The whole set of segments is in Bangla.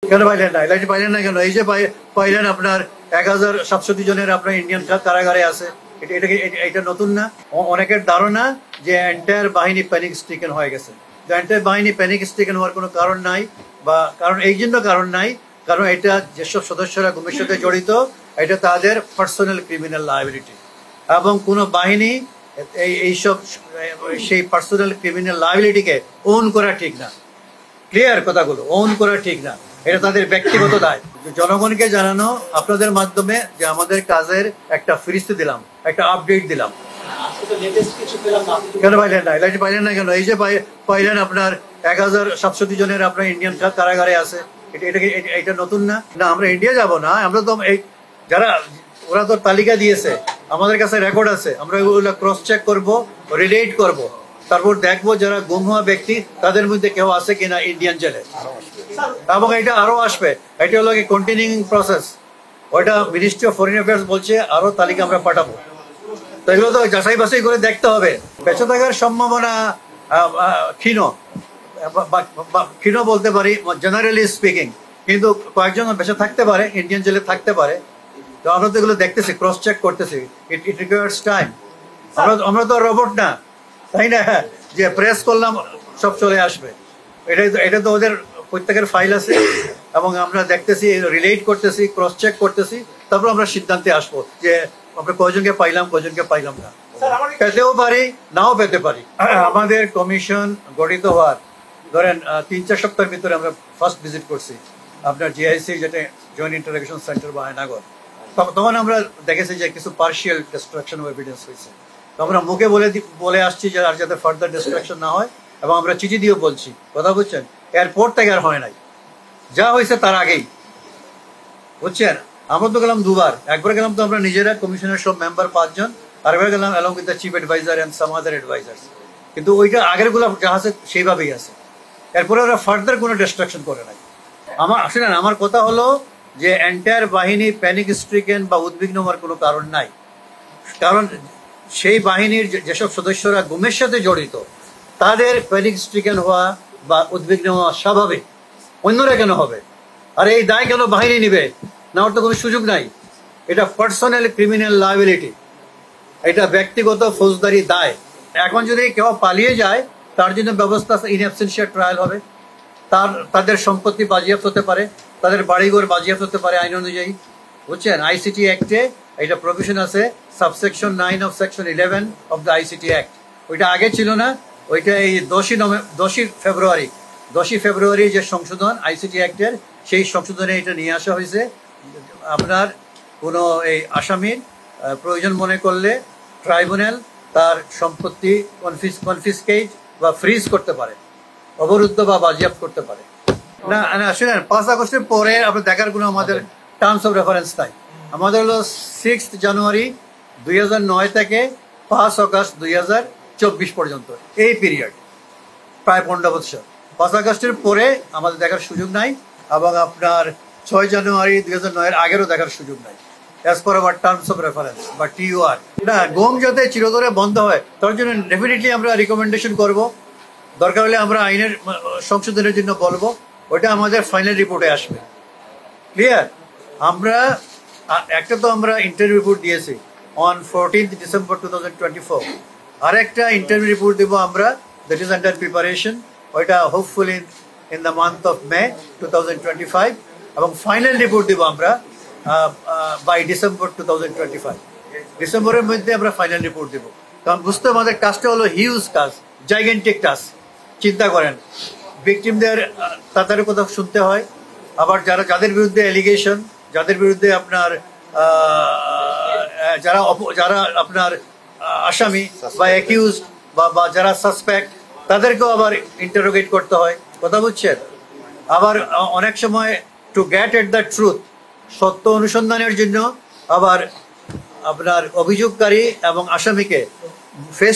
কেন পাইলেন না? এলআইটি পাইলেন না কেন? এই যে পাইলেন আপনার 1700 জনের আপনার ইন্ডিয়ান কারাগারে আছে। এটা নতুন না। অনেকের ধারণা যে এন্টায়ার বাহিনী প্যানিক স্ট্রিকেন হয়ে গেছে। এন্টায়ার বাহিনী প্যানিক স্ট্রিকেন হওয়ার কোনো কারণ নাই, বা কারণ এই জন্য কারণ নাই, কারণ এটা যেসব সদস্যরা গুমের সাথে জড়িত এটা তাদের পার্সোনাল ক্রিমিনাল লায়াবিলিটি, এবং কোনো বাহিনী এইসব সেই পার্সোনাল ক্রিমিনাল লায়াবিলিটিকে ওন করা ঠিক না। ক্লিয়ার কথাগুলো? ওন করা ঠিক না, এটা তাদের ব্যক্তিগত দায়। জনগণকে জানানো আপনাদের মাধ্যমে যে আমাদের কাজের একটা ফিরিস্তি দিলাম, একটা আপডেট দিলাম। কেন পাইলেন না? এলআইটি পাইলেন না কেন? এই যে পাইলেন আপনার 1700 জনের আপনার ইন্ডিয়ান কারাগারে আছে। এটা নতুন না। না, আমরা ইন্ডিয়া যাব না, আমরা তো এই যারা ওরা তো তালিকা দিয়েছে, আমাদের কাছে রেকর্ড আছে, আমরা ওগুলো ক্রস চেক করবো, রিলেট করব, তারপর দেখবো যারা গুম হওয়া ব্যক্তি তাদের মধ্যে কেউ আছে কিনা ইন্ডিয়ান জেলে, এবং এটা আরো আসবে। এটা হলো কি কন্টিনিউইং প্রসেস। ওইটা মিনিস্ট্রি অফ ফরেন অ্যাফেয়ার্স বলছে আরো তালিকা আমরা পাঠাবো। তো এগুলো তো যাচাই বাছাই করে দেখতে হবে। বেঁচে থাকার সম্ভাবনা ক্ষীণ বলতে পারি, জেনারেলি স্পিকিং, কিন্তু কয়েকজন বেঁচে থাকতে পারে, ইন্ডিয়ান জেলে থাকতে পারে। তো আমরা তো এগুলো দেখতেছি, ক্রস চেক করতেছি। It requires time. আমরা তো রোবট না, তাই না, যে প্রেস করলাম সব চলে আসবে। এটা তো ওদের প্রত্যেকের ফাইল আছে, এবং আমরা দেখতেছি, রিলেট করতেছি, ক্রস চেক করতেছি, তারপর আমরা সিদ্ধান্তে আসবো যে আমরা কয়জনকে পাইলাম, কয়জনকে পাইলাম না। পেতেও পারি, নাও পেতে পারি। আমাদের কমিশন গঠিত হওয়ার ধরেন 3-4 সপ্তাহের ভিতরে আমরা ফার্স্ট ভিজিট করছি আপনার জিআইসি, যেটা জয়েন্ট ইন্টারোগেশন সেন্টার বা আয়নাগর। তখন আমরা দেখেছি যে কিছু পার্শিয়াল ডিস্ট্রাকশন অফ এভিডেন্স হয়েছে। তো আমরা মুখে বলে আসছি যে আর যাতে ফার্দার ডিস্ট্রাকশন না হয়, এবং আমরা চিঠি দিয়েও বলছি, কথা বুঝছেন? এয়ারপোর্ট থেকে আর হয় নাই, যা হয়েছে তার আগেই, বুঝছেন? আমরা তো গেলাম দুবার। একবার গেলাম তো আমরা নিজেরা, কমিশনের সব মেম্বার 5 জন, আরেকবার গেলাম along with the chief adviser and some other advisers. কিন্তু ওইটা আগের গুলো যা আছে সেইভাবেই আছে। এরপরে ওরা ফার্দার কোনো ডিস্ট্রাকশন করে নাই। শুনেন, আমার কথা হলো যে এন্টায়ার বাহিনী প্যানিক স্ট্রিকেন বা উদ্বিগ্ন হওয়ার কোনো কারণ নাই। কারণ সেই বাহিনীর যেসব সদস্যরা গুমের সাথে জড়িত তাদের প্যানিক স্ট্রিকেন হওয়া বা উদ্বিগ্ন হওয়া স্বাভাবিক। অন্যরা কেন হবে? আর এই দায় কেন বাহিনী নিবে? নেওয়ার তো কোনো সুযোগ নাই। এটা পার্সোনাল ক্রিমিনাল লায়াবিলিটি, এটা ব্যক্তিগত ফৌজদারি দায়। এখন যদি কেউ পালিয়ে যায়, তার জন্য ব্যবস্থা ইন অ্যাবসেন্সিয়া ট্রায়াল হবে, তাদের সম্পত্তি বাজেয়াপ্ত হতে পারে, তাদের বাড়িঘর বাজেয়াপ্ত হতে পারে আইন অনুযায়ী, বুঝছেন? আইসিটি অ্যাক্টে এটা প্রভিশন আছে, subsection 9 of section 11 of the ICT act. ওইটা আগে ছিল না, ওইটা এই 10ই ফেব্রুয়ারি যে সংশোধন আইসিটি অ্যাক্টের, সেই সংশোধনে এটা নিয়ে আসা হয়েছে। আপনার কোনো এই আসামির প্রয়োজন মনে করলে ট্রাইব্যুনাল তার সম্পত্তি কনফিসকেট বা ফ্রিজ করতে পারে, অবরুদ্ধ বা বাজেয়াপ্ত করতে পারে। না শুনেন, 5 আগস্টের পরে আপনার দেখার কোনো আমাদের টার্মস অফ রেফারেন্স নাই। আমাদের হলো 6 জানুয়ারি 2009 থেকে 5 আগস্ট 2024 পর্যন্ত, এই পিরিয়ড প্রায় 15 বছর। 5 আগস্টের পরে আমাদের দেখার সুযোগ নাই, এবং আপনার 6 জানুয়ারি 2009 আগেরও দেখার সুযোগ নাই, as per our terms of reference বা TUR। না, গুম যাতে চিরতরে বন্ধ হয় তার জন্য ডেফিনেটলি আমরা রিকমেন্ডেশন করব। দরকার হলে আমরা আইনের সংশোধনের জন্য বলবো, ওটা আমাদের ফাইনাল রিপোর্টে আসবে। ক্লিয়ার? আমরা একটা তো আমরা ইন্টারভিউ রিপোর্ট দিয়েছি অন 14th December 2024, আর একটা ইন্টারভিউ রিপোর্ট দেবো আমরা, দ্যাট ইজ আন্ডার প্রিপারেশন। ওইটা hopefully in the month of May 2025, এবং ফাইনাল রিপোর্ট দেবো আমরা বাই ডিসেম্বর 2025। ডিসেম্বরের মধ্যে আমরা ফাইনাল রিপোর্ট দেবো। কারণ বুঝতে আমাদের কাজটা হলো হিউজ কাজ, জাইগেন্টিক টাস্ক। চিন্তা করেন, ভিকটিমদের তাদের কথা শুনতে হয়, আবার যাদের বিরুদ্ধে এলিগেশন, যাদের বিরুদ্ধে আপনার যারা আপনার আসামি বা অ্যাকিউজড বা যারা সাসপেক্ট, তাদেরকেও আবার ইন্টারোগেট করতে হয়, কথা বুঝছেন? আবার অনেক সময় to get at the truth, সত্য অনুসন্ধানের জন্য আবার আপনার অভিযোগকারী এবং আসামিকে ফেস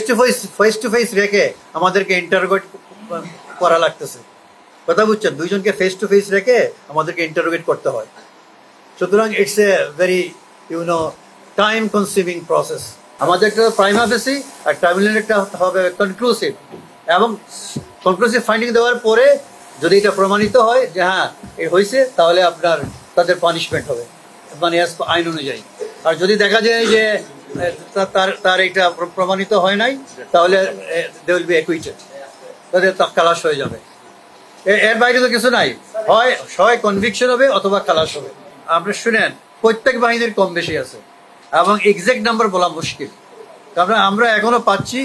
টু ফেস রেখে আমাদেরকে ইন্টারোগেট করা লাগতেছে, কথা বুঝছেন? দুইজনকে ফেস টু ফেস রেখে আমাদেরকে ইন্টারোগেট করতে হয়। সুতরাং it's a very time consuming process. আমাদের একটা প্রাইমা ফেসি আর ট্রাইব্যুনাল একটা হবে কনক্লুসিভ, এবং কনক্লুসিভ ফাইন্ডিং দেওয়ার পরে যদি এটা প্রমাণিত হয় যে হ্যাঁ এ হয়েছে, তাহলে আপনার তাদের পানিশমেন্ট হবে, মানে আইন অনুযায়ী। আর যদি দেখা যায় যে তার এটা প্রমাণিত হয় নাই, তাহলে দে উইল বি অ্যাকুইটেড, তাদের খালাস হয়ে যাবে। এর বাইরে তো কিছু নাই, হয় কনভিকশন হবে অথবা খালাস হবে। আপনি শুনেন, প্রত্যেক বাহিনীর কম বেশি আছে এবং এক্সাক্ট নাম্বার বলা মুশকিল, কারণ আমরা এখনো পাচ্ছি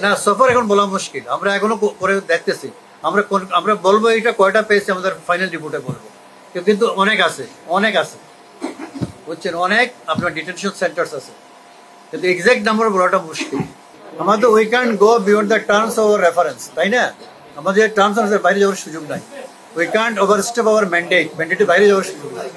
না, সফর এখন বলা মুশকিল, আমরা এখনো করে দেখতেছি। আমরা বলবো এটা কয়টা পেয়েছে আমাদের ফাইনাল রিপোর্টে বলবো, কিন্তু অনেক আছে বুঝছেন, অনেক আপনার ডিটেনশন সেন্টার্স আছে, কিন্তু এক্সাক্ট নাম্বার বলাটা মুশকিল। আমাদের we can go beyond the terms of reference, তাই না? আমাদের টার্মস বাইরে যাওয়ার সুযোগ নাই। উই ক্যান্ট ওভারস্টেপ আওয়ার ম্যান্ডেটের বাইরে যাওয়ার সুযোগ নাই।